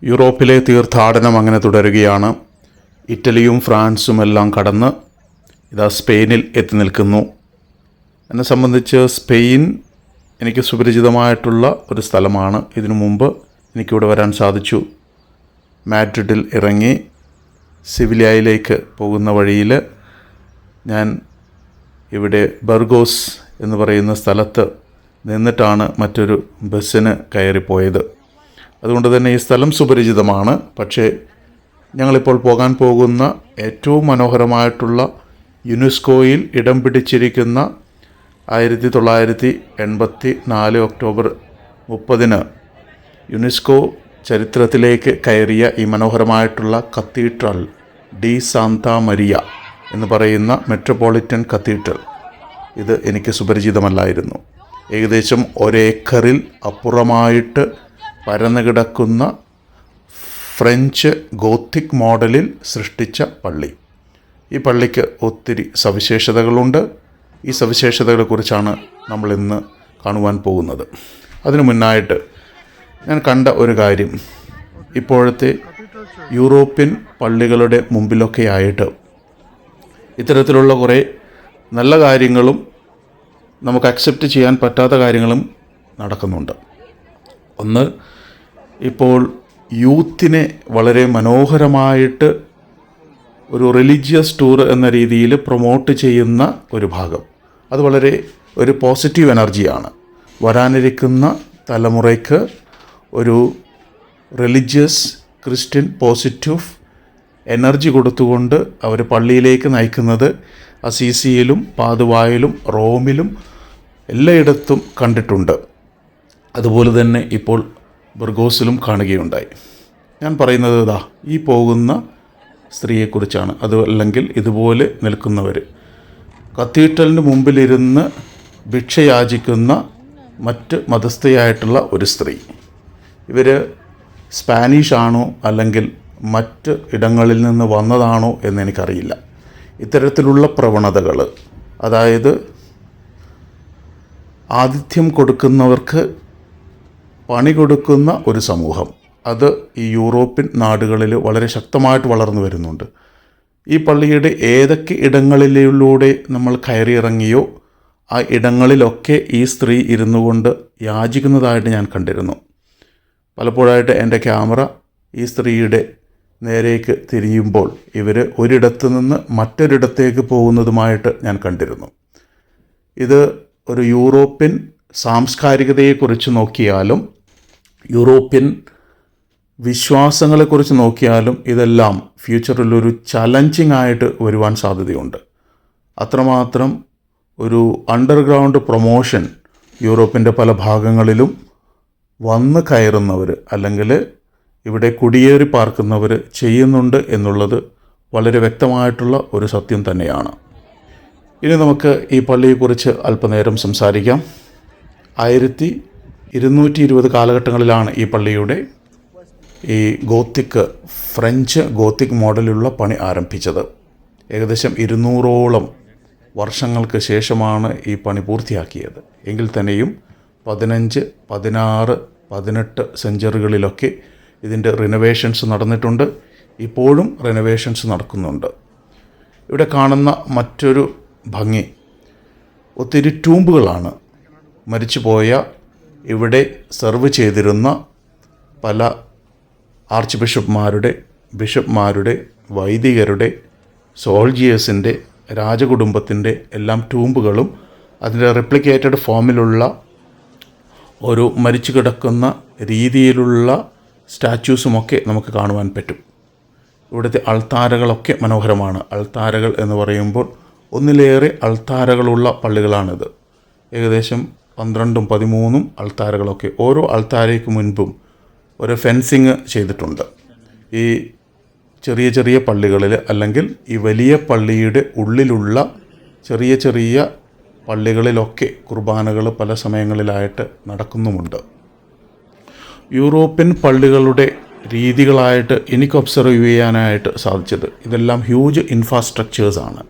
യൂറോപ്പിലെ തീർത്ഥാടനം അങ്ങനെ തുടരുകയാണ്. ഇറ്റലിയും ഫ്രാൻസും എല്ലാം കടന്ന് ഇതാ സ്പെയിനിൽ എത്തി നിൽക്കുന്നു. എന്നെ സംബന്ധിച്ച് സ്പെയിൻ എനിക്ക് സുപരിചിതമായിട്ടുള്ള ഒരു സ്ഥലമാണ്. ഇതിനു മുമ്പ് എനിക്കിവിടെ വരാൻ സാധിച്ചു. മാഡ്രിഡിൽ ഇറങ്ങി സിവിലിയയിലേക്ക് പോകുന്ന വഴിയിൽ ഞാൻ ഇവിടെ ബർഗോസ് എന്ന് പറയുന്ന സ്ഥലത്ത് നിന്നിട്ടാണ് മറ്റൊരു ബസ്സിന് കയറിപ്പോയത്. അതുകൊണ്ട് തന്നെ ഈ സ്ഥലം സുപരിചിതമാണ്. പക്ഷേ ഞങ്ങളിപ്പോൾ പോകാൻ പോകുന്ന ഏറ്റവും മനോഹരമായിട്ടുള്ള യുനെസ്കോയിൽ ഇടം പിടിച്ചിരിക്കുന്ന 1984 ഒക്ടോബർ 30 യുനെസ്കോ ചരിത്രത്തിലേക്ക് കയറിയ ഈ മനോഹരമായിട്ടുള്ള കത്തീഡ്രൽ ഡി സാന്താ മരിയ എന്ന് പറയുന്ന മെട്രോപൊളിറ്റൻ കത്തീഡ്രൽ, ഇത് എനിക്ക് സുപരിചിതമല്ലായിരുന്നു. ഏകദേശം 1 ഏക്കറിൽ അപ്പുറമായിട്ട് പരന്നു കിടക്കുന്ന ഫ്രഞ്ച് ഗോത്തിക് മോഡലിൽ സൃഷ്ടിച്ച പള്ളി. ഈ പള്ളിക്ക് ഒത്തിരി സവിശേഷതകളുണ്ട്. ഈ സവിശേഷതകളെക്കുറിച്ചാണ് നമ്മളിന്ന് കാണുവാൻ പോകുന്നത്. അതിനു മുന്നായിട്ട് ഞാൻ കണ്ട ഒരു കാര്യം, ഇപ്പോഴത്തെ യൂറോപ്യൻ പള്ളികളുടെ മുമ്പിലൊക്കെ ആയിട്ട് ഇത്തരത്തിലുള്ള കുറേ നല്ല കാര്യങ്ങളും നമുക്ക് അക്സെപ്റ്റ് ചെയ്യാൻ പറ്റാത്ത കാര്യങ്ങളും നടക്കുന്നുണ്ട്. ഒന്ന്, ഇപ്പോൾ യൂത്തിനെ വളരെ മനോഹരമായിട്ട് ഒരു റിലീജിയസ് ടൂർ എന്ന രീതിയിൽ പ്രൊമോട്ട് ചെയ്യുന്ന ഒരു ഭാഗം, അത് വളരെ ഒരു പോസിറ്റീവ് എനർജിയാണ്. വരാനിരിക്കുന്ന തലമുറയ്ക്ക് ഒരു റിലീജിയസ് ക്രിസ്ത്യൻ പോസിറ്റീവ് എനർജി കൊടുത്തുകൊണ്ട് അവർ പള്ളിയിലേക്ക് നയിക്കുന്നത് അസീസിയിലും പാതുവായിലും റോമിലും എല്ലായിടത്തും കണ്ടിട്ടുണ്ട്. അതുപോലെ തന്നെ ഇപ്പോൾ ബർഗോസിലും കാണുകയുണ്ടായി. ഞാൻ പറയുന്നത് ഇതാ ഈ പോകുന്ന സ്ത്രീയെക്കുറിച്ചാണ്. അത് അല്ലെങ്കിൽ ഇതുപോലെ നിൽക്കുന്നവർ, കത്തീഡ്രലിന് മുമ്പിലിരുന്ന് ഭിക്ഷയാചിക്കുന്ന മറ്റ് മതസ്ഥയായിട്ടുള്ള ഒരു സ്ത്രീ. ഇവർ സ്പാനിഷ് ആണോ അല്ലെങ്കിൽ മറ്റ് ഇടങ്ങളിൽ നിന്ന് വന്നതാണോ എന്നെനിക്കറിയില്ല. ഇത്തരത്തിലുള്ള പ്രവണതകൾ, അതായത് ആതിഥ്യം കൊടുക്കുന്നവർക്ക് പണി കൊടുക്കുന്ന ഒരു സമൂഹം, അത് ഈ യൂറോപ്യൻ നാടുകളിൽ വളരെ ശക്തമായിട്ട് വളർന്നു വരുന്നുണ്ട്. ഈ പള്ളിയുടെ ഏതൊക്കെ ഇടങ്ങളിലൂടെ നമ്മൾ കയറിയിറങ്ങിയോ ആ ഇടങ്ങളിലൊക്കെ ഈ സ്ത്രീ ഇരുന്നു കൊണ്ട് യാചിക്കുന്നതായിട്ട് ഞാൻ കണ്ടിരുന്നു. പലപ്പോഴായിട്ട് എൻ്റെ ക്യാമറ ഈ സ്ത്രീയുടെ നേരേക്ക് തിരിയുമ്പോൾ ഇവർ ഒരിടത്തു നിന്ന് മറ്റൊരിടത്തേക്ക് പോകുന്നതുമായിട്ട് ഞാൻ കണ്ടിരുന്നു. ഇത് ഒരു യൂറോപ്യൻ സാംസ്കാരികതയെക്കുറിച്ച് നോക്കിയാലും യൂറോപ്യൻ വിശ്വാസങ്ങളെക്കുറിച്ച് നോക്കിയാലും ഇതെല്ലാം ഫ്യൂച്ചറിലൊരു ചലഞ്ചിങ് ആയിട്ട് വരുവാൻ സാധ്യതയുണ്ട്. അത്രമാത്രം ഒരു അണ്ടർഗ്രൗണ്ട് പ്രൊമോഷൻ യൂറോപ്പിൻ്റെ പല ഭാഗങ്ങളിലും വന്ന് കയറുന്നവർ അല്ലെങ്കിൽ ഇവിടെ കുടിയേറി പാർക്കുന്നവർ ചെയ്യുന്നുണ്ട് എന്നുള്ളത് വളരെ വ്യക്തമായിട്ടുള്ള ഒരു സത്യം തന്നെയാണ്. ഇനി നമുക്ക് ഈ പള്ളിയെക്കുറിച്ച് അല്പനേരം സംസാരിക്കാം. 1220 കാലഘട്ടങ്ങളിലാണ് ഈ പള്ളിയുടെ ഈ ഫ്രഞ്ച് ഗോത്തിക് മോഡലുള്ള പണി ആരംഭിച്ചത്. ഏകദേശം 200ഓളം വർഷങ്ങൾക്ക് ശേഷമാണ് ഈ പണി പൂർത്തിയാക്കിയത്. എങ്കിൽ തന്നെയും 15, 16, 18 സെഞ്ചുറികളിലൊക്കെ ഇതിൻ്റെ റിനോവേഷൻസ് നടന്നിട്ടുണ്ട്. ഇപ്പോഴും റിനോവേഷൻസ് നടക്കുന്നുണ്ട്. ഇവിടെ കാണുന്ന മറ്റൊരു ഭംഗി, ഒത്തിരി ടൂമ്പുകളാണ്. മരിച്ചുപോയ ഇവിടെ സെർവ് ചെയ്തിരുന്ന പല ആർച്ച് ബിഷപ്പ്മാരുടെ വൈദികരുടെ സോൾജിയേഴ്സിൻ്റെ രാജകുടുംബത്തിൻ്റെ എല്ലാം ടൂമ്പുകളും അതിൻ്റെ റെപ്ലിക്കേറ്റഡ് ഫോമിലുള്ള ഒരു മരിച്ചു കിടക്കുന്ന രീതിയിലുള്ള സ്റ്റാച്യൂസുമൊക്കെ നമുക്ക് കാണുവാൻ പറ്റും. ഇവിടുത്തെ അൾത്താരകളൊക്കെ മനോഹരമാണ്. അൾത്താരകൾ എന്ന് പറയുമ്പോൾ ഒന്നിലേറെ അൾത്താരകളുള്ള പള്ളികളാണിത്. ഏകദേശം 12ഉം 13ഉം അൾത്താരകളൊക്കെ. ഓരോ അൾത്താരയ്ക്ക് മുൻപും ഒരു ഫെൻസിങ് ചെയ്തിട്ടുണ്ട്. ഈ ചെറിയ ചെറിയ പള്ളികളിൽ അല്ലെങ്കിൽ ഈ വലിയ പള്ളിയുടെ ഉള്ളിലുള്ള ചെറിയ ചെറിയ പള്ളികളിലൊക്കെ കുർബാനകൾ പല സമയങ്ങളിലായിട്ട് നടക്കുന്നുമുണ്ട്. യൂറോപ്യൻ പള്ളികളുടെ രീതികളായിട്ട് എനിക്ക് ഒബ്സർവ് ചെയ്യാനായിട്ട് സാധിച്ചത് ഇതെല്ലാം ഹ്യൂജ് ഇൻഫ്രാസ്ട്രക്ചേഴ്സാണ്.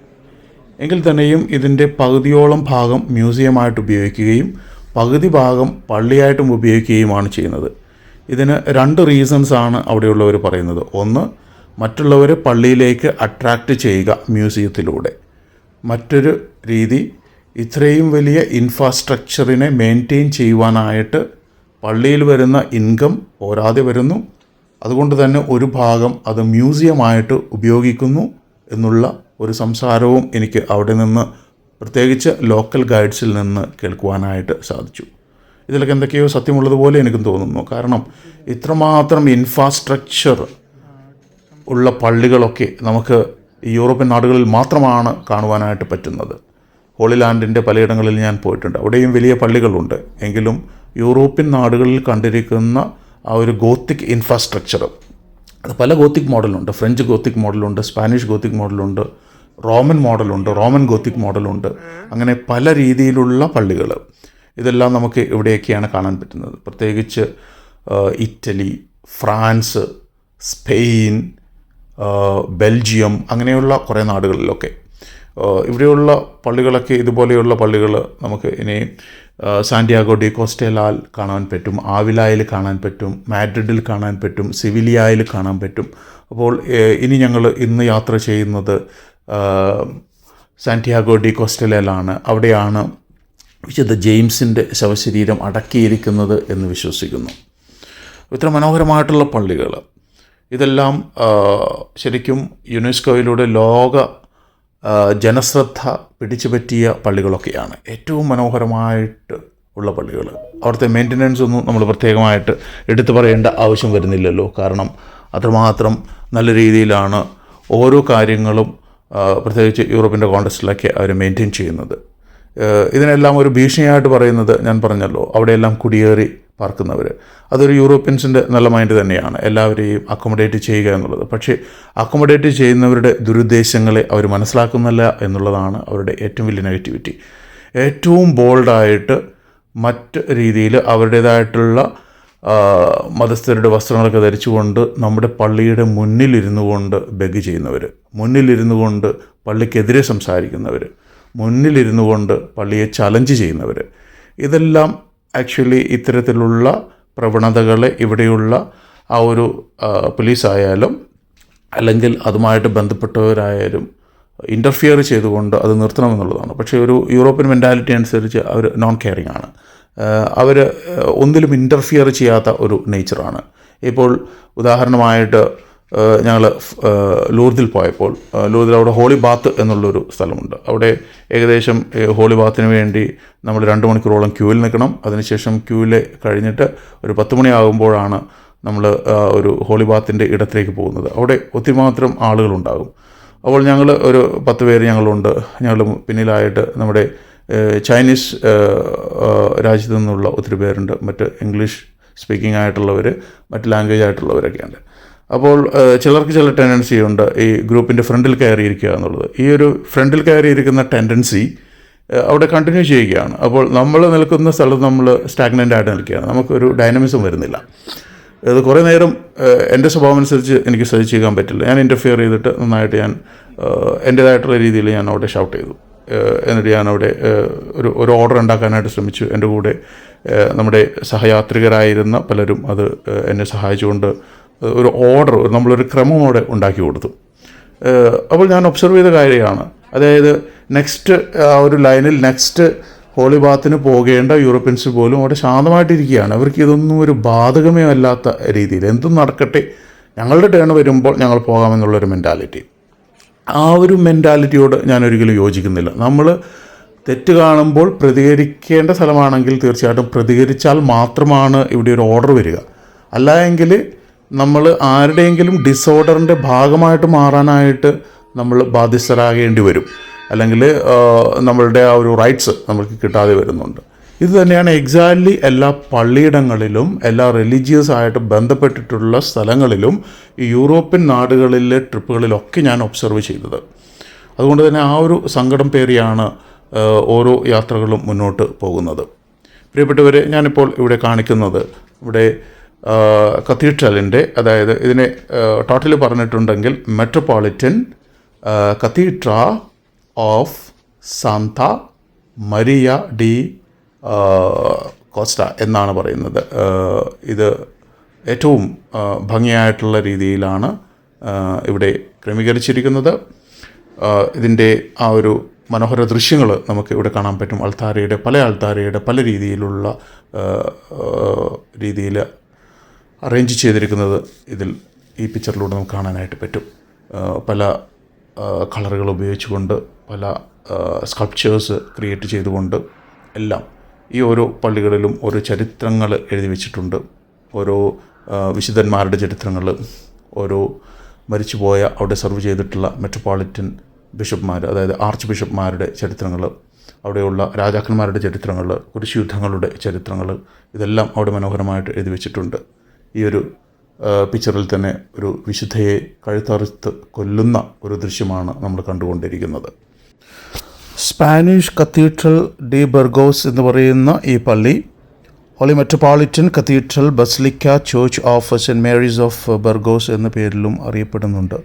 എങ്കിൽ തന്നെയും ഇതിൻ്റെ പകുതിയോളം ഭാഗം മ്യൂസിയമായിട്ട് ഉപയോഗിക്കുകയും പകുതി ഭാഗം പള്ളിയായിട്ടും ഉപയോഗിക്കുകയുമാണ് ചെയ്യുന്നത്. ഇതിന് 2 റീസൺസാണ് അവിടെയുള്ളവർ പറയുന്നത്. ഒന്ന്, മറ്റുള്ളവരെ പള്ളിയിലേക്ക് അട്രാക്റ്റ് ചെയ്യുക മ്യൂസിയത്തിലൂടെ. മറ്റൊരു രീതി, ഇത്രയും വലിയ ഇൻഫ്രാസ്ട്രക്ചറിനെ മെയിൻറ്റെയിൻ ചെയ്യുവാനായിട്ട് പള്ളിയിൽ വരുന്ന ഇൻകം പോരാതെ വരുന്നു. അതുകൊണ്ട് തന്നെ ഒരു ഭാഗം അത് മ്യൂസിയമായിട്ട് ഉപയോഗിക്കുന്നു എന്നുള്ള ഒരു സംസാരവും എനിക്ക് അവിടെ നിന്ന്, പ്രത്യേകിച്ച് ലോക്കൽ ഗൈഡ്സിൽ നിന്ന് കേൾക്കുവാനായിട്ട് സാധിച്ചു. ഇതിലൊക്കെ എന്തൊക്കെയോ സത്യമുള്ളതുപോലെ എനിക്കും തോന്നുന്നു. കാരണം ഇത്രമാത്രം ഇൻഫ്രാസ്ട്രക്ചർ ഉള്ള പള്ളികളൊക്കെ നമുക്ക് ഈ യൂറോപ്യൻ നാടുകളിൽ മാത്രമാണ് കാണുവാനായിട്ട് പറ്റുന്നത്. ഹോളി ലാൻഡിൻ്റെ പലയിടങ്ങളിൽ ഞാൻ പോയിട്ടുണ്ട്, അവിടെയും വലിയ പള്ളികളുണ്ട്. എങ്കിലും യൂറോപ്യൻ നാടുകളിൽ കണ്ടിരിക്കുന്ന ആ ഒരു ഗോത്തിക് ഇൻഫ്രാസ്ട്രക്ചർ, അത് പല ഗോത്തിക് മോഡലുണ്ട്. ഫ്രഞ്ച് ഗോത്തിക് മോഡലുണ്ട്, സ്പാനിഷ് ഗോത്തിക് മോഡലുണ്ട്, റോമൻ മോഡലുണ്ട്, റോമൻ ഗോത്തിക് മോഡലുണ്ട്. അങ്ങനെ പല രീതിയിലുള്ള പള്ളികൾ, ഇതെല്ലാം നമുക്ക് ഇവിടെയൊക്കെയാണ് കാണാൻ പറ്റുന്നത്. പ്രത്യേകിച്ച് ഇറ്റലി, ഫ്രാൻസ്, സ്പെയിൻ, ബെൽജിയം, അങ്ങനെയുള്ള കുറേ നാടുകളിലൊക്കെ ഇവിടെയുള്ള പള്ളികളൊക്കെ, ഇതുപോലെയുള്ള പള്ളികൾ നമുക്ക് ഇനി സാന്റിയാഗോ ഡി കോസ്റ്റേലാൽ കാണാൻ പറ്റും, ആവിലായിൽ കാണാൻ പറ്റും, മാഡ്രിഡിൽ കാണാൻ പറ്റും, സിവിലിയയിൽ കാണാൻ പറ്റും. അപ്പോൾ ഇന്ന് യാത്ര ചെയ്യുന്നത് സാന്റിയാഗോ ഡി കോസ്റ്റേലയിലാണ്. അവിടെയാണ് വിശുദ്ധ ജെയിംസിൻ്റെ ശവശരീരം അടക്കിയിരിക്കുന്നത് എന്ന് വിശ്വസിക്കുന്നു. ഇത്ര മനോഹരമായിട്ടുള്ള പള്ളികൾ, ഇതെല്ലാം ശരിക്കും യുനെസ്കോയിലൂടെ ലോക ജനശ്രദ്ധ പിടിച്ചു പറ്റിയ പള്ളികളൊക്കെയാണ്. ഏറ്റവും മനോഹരമായിട്ട് ഉള്ള പള്ളികൾ. അവിടുത്തെ മെയിൻ്റനൻസ് ഒന്നും നമ്മൾ പ്രത്യേകമായിട്ട് എടുത്തു പറയേണ്ട ആവശ്യം വരുന്നില്ലല്ലോ. കാരണം അത്രമാത്രം നല്ല രീതിയിലാണ് ഓരോ കാര്യങ്ങളും, പ്രത്യേകിച്ച് യൂറോപ്പിൻ്റെ കോണ്ടക്സ്റ്റിലൊക്കെ അവർ മെയിൻറ്റെയിൻ ചെയ്യുന്നത്. ഇതിനെല്ലാം ഒരു ഭീഷണിയായിട്ട് പറയുന്നത്, ഞാൻ പറഞ്ഞല്ലോ, അവിടെയെല്ലാം കുടിയേറി പാർക്കുന്നവർ. അതൊരു യൂറോപ്യൻസിൻ്റെ നല്ല മൈൻഡ് തന്നെയാണ്, എല്ലാവരെയും അക്കോമഡേറ്റ് ചെയ്യുക എന്നുള്ളത്. പക്ഷേ അക്കോമഡേറ്റ് ചെയ്യുന്നവരുടെ ദുരുദ്ദേശങ്ങളെ അവർ മനസ്സിലാക്കുന്നില്ല എന്നുള്ളതാണ് അവരുടെ ഏറ്റവും വലിയ നെഗറ്റിവിറ്റി. ഏറ്റവും ബോൾഡായിട്ട് മറ്റ് രീതിയിൽ അവരുടേതായിട്ടുള്ള മതസ്ഥരുടെ വസ്ത്രങ്ങളൊക്കെ ധരിച്ചുകൊണ്ട് നമ്മുടെ പള്ളിയുടെ മുന്നിലിരുന്നു കൊണ്ട് ബെഗ് ചെയ്യുന്നവർ, മുന്നിലിരുന്നു കൊണ്ട് പള്ളിക്കെതിരെ സംസാരിക്കുന്നവർ, മുന്നിലിരുന്നു കൊണ്ട് പള്ളിയെ ചലഞ്ച് ചെയ്യുന്നവർ, ഇതെല്ലാം ആക്ച്വലി ഇത്തരത്തിലുള്ള പ്രവണതകളെ ഇവിടെയുള്ള ആ ഒരു പോലീസായാലും അല്ലെങ്കിൽ അതുമായിട്ട് ബന്ധപ്പെട്ടവരായാലും ഇൻ്റർഫിയർ ചെയ്തുകൊണ്ട് അത് നിർത്തണമെന്നുള്ളതാണ്. പക്ഷേ ഒരു യൂറോപ്യൻ മെൻറ്റാലിറ്റി അനുസരിച്ച് അവർ നോൺ കെയറിങ് ആണ്. അവർ ഒന്നിലും ഇൻ്റർഫിയർ ചെയ്യാത്ത ഒരു നേച്ചറാണ്. ഇപ്പോൾ ഉദാഹരണമായിട്ട് ഞങ്ങൾ ലൂർദിൽ പോയപ്പോൾ, ലൂർദിൽ അവിടെ ഹോളി ബാത്ത് എന്നുള്ളൊരു സ്ഥലമുണ്ട്. അവിടെ ഏകദേശം ഹോളി ബാത്തിന് വേണ്ടി നമ്മൾ 2 മണിക്കൂറോളം ക്യൂവിൽ നിൽക്കണം. അതിനുശേഷം ക്യൂവിൽ കഴിഞ്ഞിട്ട് ഒരു 10 മണിയാകുമ്പോഴാണ് നമ്മൾ ഒരു ഹോളി ബാത്തിൻ്റെ ഇടത്തിലേക്ക് പോകുന്നത്. അവിടെ ഒത്തിരി മാത്രം ആളുകളുണ്ടാകും. അപ്പോൾ ഞങ്ങൾ ഒരു 10 പേര് ഞങ്ങളുണ്ട്. ഞങ്ങൾ പിന്നിലായിട്ട് നമ്മുടെ ചൈനീസ് രാജ്യത്തു നിന്നുള്ള ഒത്തിരി പേരുണ്ട്, മറ്റ് ഇംഗ്ലീഷ് സ്പീക്കിംഗ് ആയിട്ടുള്ളവർ, മറ്റ് ലാംഗ്വേജ് ആയിട്ടുള്ളവരൊക്കെയുണ്ട്. അപ്പോൾ ചിലർക്ക് ചില ടെൻഡൻസി ഉണ്ട് ഈ ഗ്രൂപ്പിൻ്റെ ഫ്രണ്ടിൽ കയറിയിരിക്കുക എന്നുള്ളത്. ഈ ഒരു ഫ്രണ്ടിൽ കയറിയിരിക്കുന്ന ടെൻഡൻസി അവിടെ കണ്ടിന്യൂ ചെയ്യുകയാണ്. അപ്പോൾ നമ്മൾ നിൽക്കുന്ന സ്ഥലത്ത് നമ്മൾ സ്റ്റാഗ്നൻ്റ് ആയിട്ട് നിൽക്കുകയാണ്, നമുക്കൊരു ഡൈനമിസം വരുന്നില്ല. അത് കുറേ നേരം എൻ്റെ സ്വഭാവം അനുസരിച്ച് എനിക്ക് സഹിച്ച് ചെയ്യാൻ പറ്റില്ല. ഞാൻ ഇൻ്റർഫിയർ ചെയ്തിട്ട് നന്നായിട്ട് ഞാൻ എൻ്റേതായിട്ടുള്ള രീതിയിൽ ഞാൻ അവിടെ ഷൗട്ട് ചെയ്തു. എന്നിട്ട് ഞാൻ അവിടെ ഒരു ഓർഡർ ഉണ്ടാക്കാനായിട്ട് ശ്രമിച്ചു. എൻ്റെ കൂടെ നമ്മുടെ സഹയാത്രികരായിരുന്ന പലരും അത് എന്നെ സഹായിച്ചുകൊണ്ട് ഒരു ഓർഡർ, നമ്മളൊരു ക്രമം അവിടെ ഉണ്ടാക്കി കൊടുത്തു. അപ്പോൾ ഞാൻ ഒബ്സർവ് ചെയ്ത കാര്യമാണ്, അതായത് നെക്സ്റ്റ് ഒരു ലൈനിൽ നെക്സ്റ്റ് ഹോളി ബാത്തിന് പോകേണ്ട യൂറോപ്യൻസ് പോലും അവിടെ ശാന്തമായിട്ടിരിക്കുകയാണ്. അവർക്ക് ഇതൊന്നും ഒരു ബാധകമേ അല്ലാത്ത രീതിയിൽ എന്തും നടക്കട്ടെ, ഞങ്ങളുടെ ടേൺ വരുമ്പോൾ ഞങ്ങൾ പോകാമെന്നുള്ളൊരു മെൻറ്റാലിറ്റി. ആ ഒരു മെൻറ്റാലിറ്റിയോട് ഞാനൊരിക്കലും യോജിക്കുന്നില്ല. നമ്മൾ തെറ്റ് കാണുമ്പോൾ പ്രതികരിക്കേണ്ട സ്ഥലമാണെങ്കിൽ തീർച്ചയായിട്ടും പ്രതികരിച്ചാൽ മാത്രമാണ് ഇവിടെ ഒരു ഓർഡർ വരിക. അല്ല എങ്കിൽ നമ്മൾ ആരുടെയെങ്കിലും ഡിസോർഡറിൻ്റെ ഭാഗമായിട്ട് മാറാനായിട്ട് നമ്മൾ ബാധ്യസ്ഥരാകേണ്ടി വരും, അല്ലെങ്കിൽ നമ്മളുടെ ആ ഒരു റൈറ്റ്സ് നമുക്ക് കിട്ടാതെ വരുന്നുണ്ട്. ഇത് തന്നെയാണ് എക്സാക്ട്ലി എല്ലാ പള്ളിയിടങ്ങളിലും എല്ലാ റിലീജിയസ് ആയിട്ട് ബന്ധപ്പെട്ടിട്ടുള്ള സ്ഥലങ്ങളിലും ഈ യൂറോപ്യൻ നാടുകളിലെ ട്രിപ്പുകളിലൊക്കെ ഞാൻ ഒബ്സർവ് ചെയ്തത്. അതുകൊണ്ട് തന്നെ ആ ഒരു സങ്കടം പേറിയാണ് ഓരോ യാത്രകളും മുന്നോട്ട് പോകുന്നത്. പ്രിയപ്പെട്ടവരെ, ഞാനിപ്പോൾ ഇവിടെ കാണിക്കുന്നത് ഇവിടെ കത്തീഡ്രലിൻ്റെ, അതായത് ഇതിനെ ടോട്ടലി പറഞ്ഞിട്ടുണ്ടെങ്കിൽ metropolitan cathedral of Santa Maria de Costa എന്നാണ് പറയുന്നത്. ഇത് ഏറ്റവും ഭംഗിയായിട്ടുള്ള രീതിയിലാണ് ഇവിടെ ക്രമീകരിച്ചിരിക്കുന്നത്. ഇതിൻ്റെ ആ ഒരു മനോഹര ദൃശ്യങ്ങൾ നമുക്ക് ഇവിടെ കാണാൻ പറ്റും. പല അൾത്താരയുടെ പല രീതിയിലുള്ള രീതിയിൽ അറേഞ്ച് ചെയ്തിരിക്കുന്നത് ഈ പിക്ചറിലൂടെ നമുക്ക് കാണാനായിട്ട് പറ്റും. പല കളറുകൾ ഉപയോഗിച്ചുകൊണ്ട്, പല സ്കൾപ്ചേഴ്സ് ക്രിയേറ്റ് ചെയ്തുകൊണ്ട് എല്ലാം ഈ ഓരോ പള്ളികളിലും ഓരോ ചരിത്രങ്ങൾ എഴുതി വച്ചിട്ടുണ്ട്. ഓരോ വിശുദ്ധന്മാരുടെ ചരിത്രങ്ങൾ, ഓരോ മരിച്ചുപോയ അവിടെ സർവ് ചെയ്തിട്ടുള്ള മെട്രോപൊളിറ്റൻ ബിഷപ്പ്മാർ, അതായത് ആർച്ച് ബിഷപ്പ്മാരുടെ ചരിത്രങ്ങൾ, അവിടെയുള്ള രാജാക്കന്മാരുടെ ചരിത്രങ്ങൾ, കുരിശുയുദ്ധങ്ങളുടെ ചരിത്രങ്ങൾ, ഇതെല്ലാം അവിടെ മനോഹരമായിട്ട് എഴുതി വച്ചിട്ടുണ്ട്. ഈ ഒരു പിക്ചറിൽ തന്നെ ഒരു വിശുദ്ധയെ കഴുത്തറുത്ത് കൊല്ലുന്ന ഒരു ദൃശ്യമാണ് നമ്മൾ കണ്ടുകൊണ്ടിരിക്കുന്നത്. സ്പാനിഷ് കത്തീഡ്രൽ ഡി ബർഗോസ് എന്ന് പറയുന്ന ഈ പള്ളി Holy Metropolitan Cathedral Basilica Church of Saint Mary's of Burgos എന്ന പേരിലും അറിയപ്പെടുന്നുണ്ട്.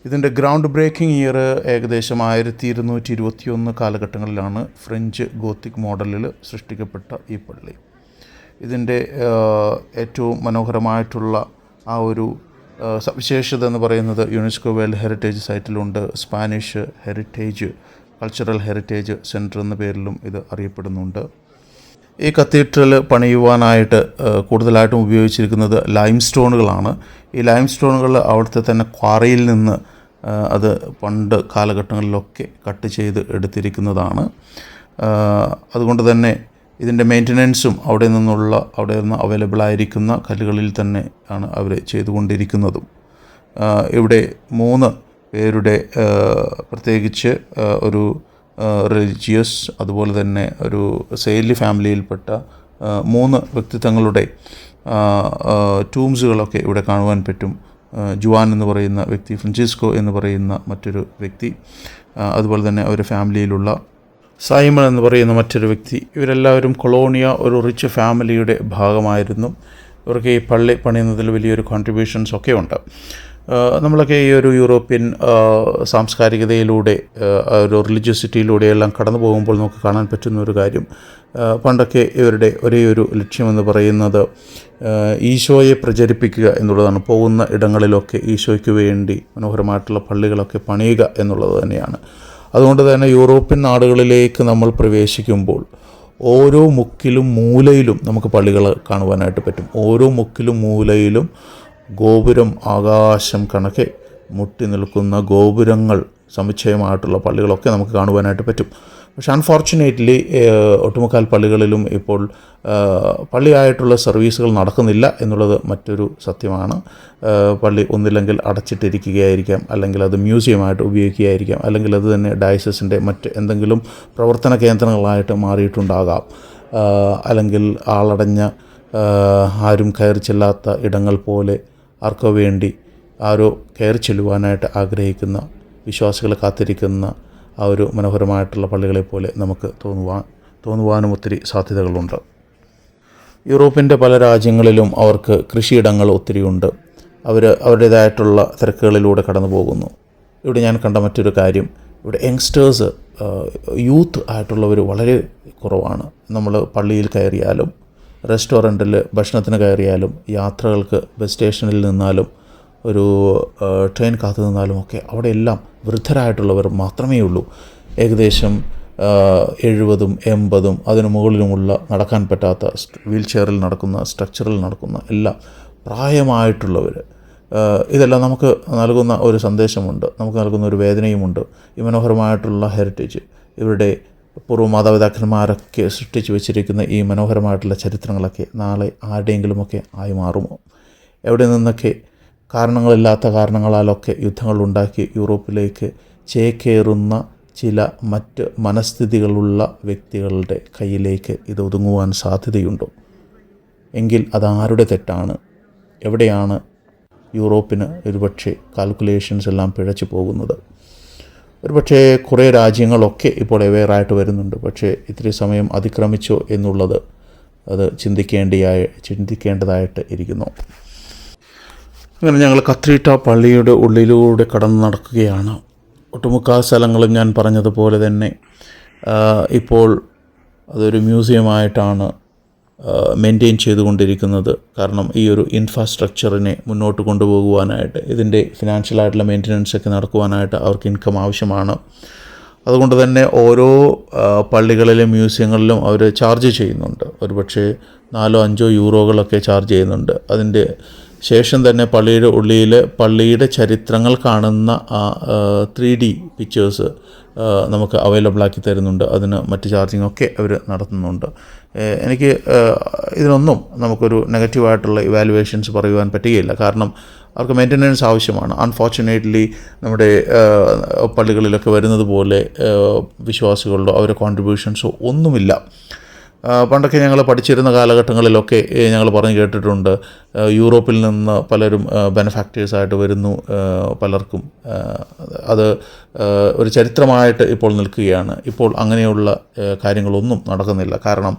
ഇതിൻ്റെ ഗ്രൗണ്ട് ബ്രേക്കിംഗ് ഇയർ ഏകദേശം 1221 കാലഘട്ടങ്ങളിലാണ് ഫ്രഞ്ച് ഗോത്തിക് മോഡലിൽ സൃഷ്ടിക്കപ്പെട്ട ഈ പള്ളി. ഇതിൻ്റെ ഏറ്റവും മനോഹരമായിട്ടുള്ള ആ ഒരു സവിശേഷത എന്ന് പറയുന്നത് യുനെസ്കോ വേൾഡ് ഹെറിറ്റേജ് സൈറ്റിലുണ്ട്. സ്പാനിഷ് കൾച്ചറൽ ഹെറിറ്റേജ് സെൻറ്റർ എന്ന പേരിലും ഇത് അറിയപ്പെടുന്നുണ്ട്. ഈ കത്തീഡ്രൽ പണിയുവാനായിട്ട് കൂടുതലായിട്ടും ഉപയോഗിച്ചിരിക്കുന്നത് ലൈം സ്റ്റോണുകളാണ്. ഈ ലൈം സ്റ്റോണുകൾ അവിടുത്തെ തന്നെ ക്വാറിയിൽ നിന്ന് അത് പണ്ട് കാലഘട്ടങ്ങളിലൊക്കെ കട്ട് ചെയ്ത് എടുത്തിരിക്കുന്നതാണ്. അതുകൊണ്ട് തന്നെ ഇതിൻ്റെ മെയിൻ്റനൻസും അവിടെ നിന്ന് അവൈലബിളായിരിക്കുന്ന കല്ലുകളിൽ തന്നെ ആണ് അവർ ചെയ്തുകൊണ്ടിരിക്കുന്നതും. ഇവിടെ 3 പേരുടെ പ്രത്യേകിച്ച് ഒരു റിലീജിയസ്, അതുപോലെ തന്നെ ഒരു സെയിലി ഫാമിലിയിൽപ്പെട്ട 3 വ്യക്തിത്വങ്ങളുടെ ടൂംസുകളൊക്കെ ഇവിടെ കാണുവാൻ പറ്റും. ജുവാൻ എന്ന് പറയുന്ന വ്യക്തി, ഫ്രാൻസിസ്കോ എന്ന് പറയുന്ന മറ്റൊരു വ്യക്തി, അതുപോലെ തന്നെ അവരുടെ ഫാമിലിയിലുള്ള സൈമൺ എന്ന് പറയുന്ന മറ്റൊരു വ്യക്തി. ഇവരെല്ലാവരും കൊളോണിയ ഒരു റിച്ച് ഫാമിലിയുടെ ഭാഗമായിരുന്നു. ഇവർക്ക് ഈ പള്ളി പണിയുന്നതിൽ വലിയൊരു കോൺട്രിബ്യൂഷൻസ് ഒക്കെ ഉണ്ട്. നമ്മളൊക്കെ ഈ ഒരു യൂറോപ്യൻ സാംസ്കാരികതയിലൂടെ, ഒരു റിലീജിയസിറ്റിയിലൂടെയെല്ലാം കടന്നു പോകുമ്പോൾ നമുക്ക് കാണാൻ പറ്റുന്ന ഒരു കാര്യം, പണ്ടൊക്കെ ഇവരുടെ ഒരേ ഒരു ലക്ഷ്യമെന്ന് പറയുന്നത് ഈശോയെ പ്രചരിപ്പിക്കുക എന്നുള്ളതാണ്. പോകുന്ന ഇടങ്ങളിലൊക്കെ ഈശോയ്ക്ക് വേണ്ടി മനോഹരമായിട്ടുള്ള പള്ളികളൊക്കെ പണിയുക എന്നുള്ളത് തന്നെയാണ്. അതുകൊണ്ട് തന്നെ യൂറോപ്യൻ നാടുകളിലേക്ക് നമ്മൾ പ്രവേശിക്കുമ്പോൾ ഓരോ മുക്കിലും മൂലയിലും നമുക്ക് പള്ളികൾ കാണുവാനായിട്ട് പറ്റും. ഓരോ മുക്കിലും മൂലയിലും ഗോപുരം ആകാശം കണക്കെ മുട്ടി നിൽക്കുന്ന ഗോപുരങ്ങൾ സമുച്ചയമായിട്ടുള്ള പള്ളികളൊക്കെ നമുക്ക് കാണുവാനായിട്ട് പറ്റും. പക്ഷെ അൺഫോർച്ചുനേറ്റ്ലി ഒട്ടുമുക്കാൽ പള്ളികളിലും ഇപ്പോൾ പള്ളിയായിട്ടുള്ള സർവീസുകൾ നടക്കുന്നില്ല എന്നുള്ളത് മറ്റൊരു സത്യമാണ്. പള്ളി ഒന്നില്ലെങ്കിൽ അടച്ചിട്ടിരിക്കുകയായിരിക്കാം, അല്ലെങ്കിൽ അത് മ്യൂസിയമായിട്ട് ഉപയോഗിക്കുകയായിരിക്കാം, അല്ലെങ്കിൽ അത് തന്നെ ഡയസസിൻ്റെ മറ്റ് എന്തെങ്കിലും പ്രവർത്തന കേന്ദ്രങ്ങളായിട്ട് മാറിയിട്ടുണ്ടാകാം, അല്ലെങ്കിൽ ആളടഞ്ഞ ആരും കയറി ചെല്ലാത്ത ഇടങ്ങൾ പോലെ ആർക്കോ വേണ്ടി ആരോ കയറി ചെല്ലുവാനായിട്ട് ആഗ്രഹിക്കുന്ന വിശ്വാസികൾ കാത്തിരിക്കുന്ന ആ ഒരു മനോഹരമായിട്ടുള്ള പള്ളികളെപ്പോലെ നമുക്ക് തോന്നുവാനും ഒത്തിരി സാധ്യതകളുണ്ട്. യൂറോപ്പിൻ്റെ പല രാജ്യങ്ങളിലും അവർക്ക് കൃഷിയിടങ്ങൾ ഒത്തിരിയുണ്ട്. അവരുടേതായിട്ടുള്ള തിരക്കുകളിലൂടെ കടന്നു പോകുന്നു. ഇവിടെ ഞാൻ കണ്ട മറ്റൊരു കാര്യം, ഇവിടെ യങ്സ്റ്റേഴ്സ്, യൂത്ത് ആയിട്ടുള്ളവർ വളരെ കുറവാണ്. നമ്മൾ പള്ളിയിൽ കയറിയാലും, റെസ്റ്റോറൻറ്റിൽ ഭക്ഷണത്തിന് കയറിയാലും, യാത്രകൾക്ക് ബസ് സ്റ്റേഷനിൽ നിന്നാലും, ഒരു ട്രെയിൻ കാത്തു നിന്നാലും ഒക്കെ അവിടെ എല്ലാം വൃദ്ധരായിട്ടുള്ളവർ മാത്രമേ ഉള്ളൂ. ഏകദേശം 70, 80 അതിനു മുകളിലുമുള്ള നടക്കാൻ പറ്റാത്ത, വീൽ ചെയറിൽ നടക്കുന്ന, സ്ട്രക്ചറിൽ നടക്കുന്ന എല്ലാം പ്രായമായിട്ടുള്ളവർ. ഇതെല്ലാം നമുക്ക് നൽകുന്ന ഒരു സന്ദേശമുണ്ട്, നമുക്ക് നൽകുന്ന ഒരു വേദനയുമുണ്ട്. ഈ മനോഹരമായിട്ടുള്ള ഹെറിറ്റേജ്, ഇവരുടെ പൂർവ്വ മാതാപിതാക്കന്മാരൊക്കെ സൃഷ്ടിച്ചു വെച്ചിരിക്കുന്ന ഈ മനോഹരമായിട്ടുള്ള ചരിത്രങ്ങളൊക്കെ നാളെ ആരുടെയെങ്കിലുമൊക്കെ ആയി മാറുമോ? എവിടെ നിന്നൊക്കെ കാരണങ്ങളില്ലാത്ത കാരണങ്ങളാലൊക്കെ യുദ്ധങ്ങളുണ്ടാക്കി യൂറോപ്പിലേക്ക് ചേക്കേറുന്ന ചില മറ്റ് മനസ്ഥിതികളുള്ള വ്യക്തികളുടെ കയ്യിലേക്ക് ഇത് ഒതുങ്ങുവാൻ സാധ്യതയുണ്ടോ? എങ്കിൽ അതാരുടെ തെറ്റാണ്? എവിടെയാണ് യൂറോപ്പിന് ഒരുപക്ഷെ കാൽക്കുലേഷൻസ് എല്ലാം പിഴച്ചു പോകുന്നത്? ഒരുപക്ഷെ കുറേ രാജ്യങ്ങളൊക്കെ ഇപ്പോൾ അവെയറായിട്ട് വരുന്നുണ്ട്. പക്ഷേ ഇത്തിരി സമയം അതിക്രമിച്ചോ എന്നുള്ളത് അത് ചിന്തിക്കേണ്ടതായിട്ട് ഇരിക്കുന്നു. അങ്ങനെ ഞങ്ങൾ കത്രീറ്റ പള്ളിയുടെ ഉള്ളിലൂടെ കടന്നു നടക്കുകയാണ്. ഒട്ടുമുക്കാൽ സ്ഥലങ്ങളും ഞാൻ പറഞ്ഞതുപോലെ തന്നെ ഇപ്പോൾ അതൊരു മ്യൂസിയമായിട്ടാണ് മെയിൻറ്റെയിൻ ചെയ്തുകൊണ്ടിരിക്കുന്നത്. കാരണം ഈ ഒരു ഇൻഫ്രാസ്ട്രക്ചറിനെ മുന്നോട്ട് കൊണ്ടുപോകുവാനായിട്ട്, ഇതിൻ്റെ ഫിനാൻഷ്യലായിട്ടുള്ള മെയിൻ്റനൻസൊക്കെ നടക്കുവാനായിട്ട് അവർക്ക് ഇൻകം ആവശ്യമാണ്. അതുകൊണ്ട് തന്നെ ഓരോ പള്ളികളിലും മ്യൂസിയങ്ങളിലും അവർ ചാർജ് ചെയ്യുന്നുണ്ട്. ഒരുപക്ഷെ 4-5 യൂറോകളൊക്കെ ചാർജ് ചെയ്യുന്നുണ്ട്. അതിൻ്റെ ശേഷം തന്നെ പള്ളിയുടെ ഉള്ളിൽ പള്ളിയുടെ ചരിത്രങ്ങൾ കാണുന്ന 3D പിക്ചേഴ്സ് നമുക്ക് അവൈലബിളാക്കി തരുന്നുണ്ട്. അതിന് മറ്റ് ചാർജിങ്ങൊക്കെ അവർ നടത്തുന്നുണ്ട്. എനിക്ക് ഇതിനൊന്നും നമുക്കൊരു നെഗറ്റീവായിട്ടുള്ള ഇവാലുവേഷൻസ് പറയുവാൻ പറ്റുകയില്ല. കാരണം അവർക്ക് മെയിൻ്റനൻസ് ആവശ്യമാണ്. അൺഫോർച്ചുനേറ്റ്ലി നമ്മുടെ പള്ളികളിലൊക്കെ വരുന്നത് പോലെ വിശ്വാസികളുടെ അവരുടെ കോൺട്രിബ്യൂഷൻസോ ഒന്നുമില്ല. പണ്ടൊക്കെ ഞങ്ങൾ പഠിച്ചിരുന്ന കാലഘട്ടങ്ങളിലൊക്കെ ഞങ്ങൾ പറഞ്ഞു കേട്ടിട്ടുണ്ട്, യൂറോപ്പിൽ നിന്ന് പലരും ബെനഫാക്ടേഴ്സായിട്ട് വരുന്നു. പലർക്കും അത് ഒരു ചരിത്രമായിട്ട് ഇപ്പോൾ നിൽക്കുകയാണ്. ഇപ്പോൾ അങ്ങനെയുള്ള കാര്യങ്ങളൊന്നും നടക്കുന്നില്ല. കാരണം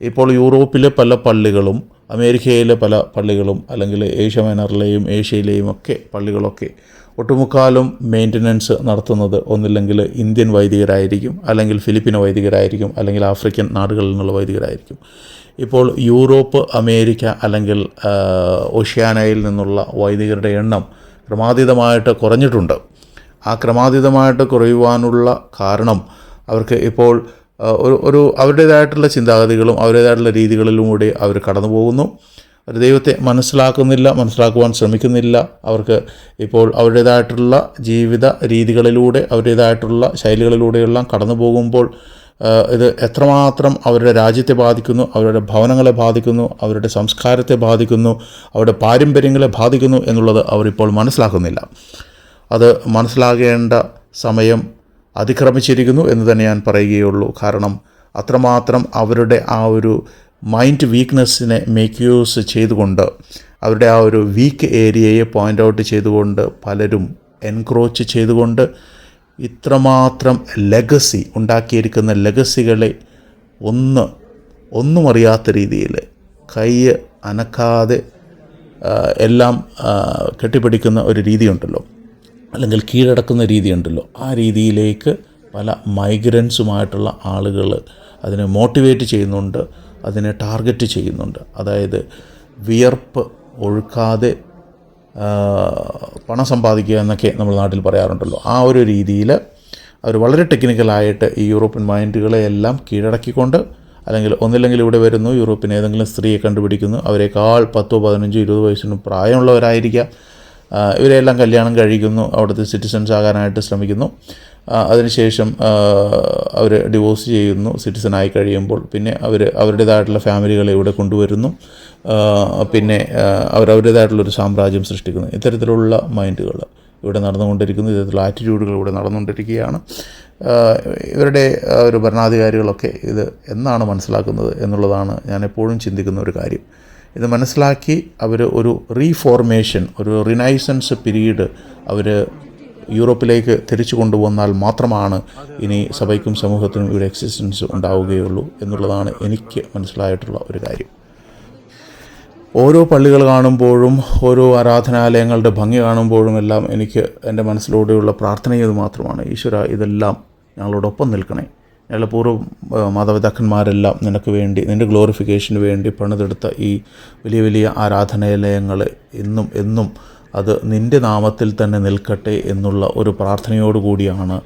ഇപ്പോൾ യൂറോപ്പിലെ പല പള്ളികളും അമേരിക്കയിലെ പല പള്ളികളും അല്ലെങ്കിൽ ഏഷ്യ മൈനറിലെയും ഏഷ്യയിലെയും ഒക്കെ പള്ളികളൊക്കെ ഒട്ടുമുക്കാലും മെയിൻ്റനൻസ് നടത്തുന്നത് ഒന്നില്ലെങ്കിൽ ഇന്ത്യൻ വൈദികരായിരിക്കും, അല്ലെങ്കിൽ ഫിലിപ്പിനോ വൈദികരായിരിക്കും, അല്ലെങ്കിൽ ആഫ്രിക്കൻ നാടുകളിൽ നിന്നുള്ള വൈദികരായിരിക്കും. ഇപ്പോൾ യൂറോപ്പ്, അമേരിക്ക അല്ലെങ്കിൽ ഓഷ്യാനയിൽ നിന്നുള്ള വൈദികരുടെ എണ്ണം ക്രമാതീതമായിട്ട് കുറഞ്ഞിട്ടുണ്ട്. ആ ക്രമാതീതമായിട്ട് കുറയുവാനുള്ള കാരണം അവർക്ക് ഇപ്പോൾ ഒരു അവരുടേതായിട്ടുള്ള ചിന്താഗതികളും അവരുടേതായിട്ടുള്ള രീതികളിലൂടെ അവർ കടന്നു പോകുന്നു. അവർ ദൈവത്തെ മനസ്സിലാക്കുവാൻ ശ്രമിക്കുന്നില്ല. അവർക്ക് ഇപ്പോൾ അവരുടേതായിട്ടുള്ള ജീവിത രീതികളിലൂടെ അവരുടേതായിട്ടുള്ള ശൈലികളിലൂടെയെല്ലാം കടന്നു പോകുമ്പോൾ ഇത് എത്രമാത്രം അവരുടെ രാജ്യത്തെ ബാധിക്കുന്നു, അവരുടെ ഭവനങ്ങളെ ബാധിക്കുന്നു, അവരുടെ സംസ്കാരത്തെ ബാധിക്കുന്നു, അവരുടെ പാരമ്പര്യങ്ങളെ ബാധിക്കുന്നു എന്നുള്ളത് അവരിപ്പോൾ മനസ്സിലാക്കുന്നില്ല. അത് മനസ്സിലാകേണ്ട സമയം അതിക്രമിച്ചിരിക്കുന്നു എന്ന് തന്നെ ഞാൻ പറയുകയുള്ളൂ. കാരണം അത്രമാത്രം അവരുടെ ആ ഒരു മൈൻഡ് വീക്ക്നെസ്സിനെ മേക്ക് യൂസ് ചെയ്തുകൊണ്ട്, അവരുടെ ആ ഒരു വീക്ക് ഏരിയയെ പോയിൻ്റ് ഔട്ട് ചെയ്തുകൊണ്ട്, പലരും എൻക്രോച്ച് ചെയ്തുകൊണ്ട് ഇത്രമാത്രം ലെഗസി ഉണ്ടാക്കിയിരിക്കുന്ന ലെഗസികളെ ഒന്നും അറിയാത്ത രീതിയിൽ കൈ അനക്കാതെ എല്ലാം കെട്ടിപ്പിടിക്കുന്ന ഒരു രീതിയുണ്ടല്ലോ, അല്ലെങ്കിൽ കീഴടക്കുന്ന രീതിയുണ്ടല്ലോ, ആ രീതിയിലേക്ക് പല മൈഗ്രൻസുമായിട്ടുള്ള ആളുകൾ അതിനെ മോട്ടിവേറ്റ് ചെയ്യുന്നുണ്ട്, അതിനെ ടാർഗറ്റ് ചെയ്യുന്നുണ്ട്. അതായത് വിയർപ്പ് ഒഴുക്കാതെ പണം സമ്പാദിക്കുക എന്നൊക്കെ നമ്മൾ നാട്ടിൽ പറയാറുണ്ടല്ലോ. ആ ഒരു രീതിയിൽ അവർ വളരെ ടെക്നിക്കലായിട്ട് ഈ യൂറോപ്യൻ മൈൻഡുകളെ എല്ലാം കീഴടക്കിക്കൊണ്ട്, ഒന്നില്ലെങ്കിൽ ഇവിടെ വരുന്നു, യൂറോപ്പിന് ഏതെങ്കിലും സ്ത്രീയെ കണ്ടുപിടിക്കുന്നു, അവരെക്കാൾ 10, 15, 20 വയസ്സിന് പ്രായമുള്ളവരായിരിക്കാം, ഇവരെല്ലാം കല്യാണം കഴിക്കുന്നു, അവിടുത്തെ സിറ്റിസൺസ് ആകാനായിട്ട് ശ്രമിക്കുന്നു. അതിനുശേഷം അവർ ഡിവോഴ്സ് ചെയ്യുന്നു. സിറ്റിസണായി കഴിയുമ്പോൾ പിന്നെ അവരുടേതായിട്ടുള്ള ഫാമിലികളെ ഇവിടെ കൊണ്ടുവരുന്നു. പിന്നെ അവരവരുടേതായിട്ടുള്ളൊരു സാമ്രാജ്യം സൃഷ്ടിക്കുന്നു. ഇത്തരത്തിലുള്ള മൈൻഡുകൾ ഇവിടെ നടന്നുകൊണ്ടിരിക്കുന്നു, ഇത്തരത്തിലുള്ള ആറ്റിറ്റ്യൂഡുകൾ ഇവിടെ നടന്നുകൊണ്ടിരിക്കുകയാണ്. ഇവരുടെ ഒരു ഭരണാധികാരികളൊക്കെ ഇത് എന്നാണ് മനസ്സിലാക്കുന്നത് എന്നുള്ളതാണ് ഞാൻ എപ്പോഴും ചിന്തിക്കുന്ന ഒരു കാര്യം. ഇത് മനസ്സിലാക്കി അവർ ഒരു റീഫോർമേഷൻ, ഒരു റിനൈസൻസ് പീരീഡ് അവർ യൂറോപ്പിലേക്ക് തിരിച്ചു കൊണ്ടുവന്നാൽ മാത്രമാണ് ഇനി സഭയ്ക്കും സമൂഹത്തിനും ഇവിടെ എക്സിസ്റ്റൻസ് ഉണ്ടാവുകയുള്ളൂ എന്നുള്ളതാണ് എനിക്ക് മനസ്സിലായിട്ടുള്ള ഒരു കാര്യം. ഓരോ പള്ളികൾ കാണുമ്പോഴും ഓരോ ആരാധനാലയങ്ങളുടെ ഭംഗി കാണുമ്പോഴും എല്ലാം എനിക്ക് എൻ്റെ മനസ്സിലൂടെയുള്ള പ്രാർത്ഥനയത് മാത്രമാണ്, ഈശ്വര ഇതെല്ലാം ഞങ്ങളോടൊപ്പം നിൽക്കണേ. ഞങ്ങളുടെ പൂർവ്വ മാതാപിതാക്കന്മാരെല്ലാം നിനക്ക് വേണ്ടി, നിൻ്റെ ഗ്ലോറിഫിക്കേഷന് വേണ്ടി പണിതെടുത്ത ഈ വലിയ വലിയ ആരാധനാലയങ്ങൾ എന്നും അത് നിൻ്റെ നാമത്തിൽ തന്നെ നിൽക്കട്ടെ എന്നുള്ള ഒരു പ്രാർത്ഥനയോടുകൂടിയാണ്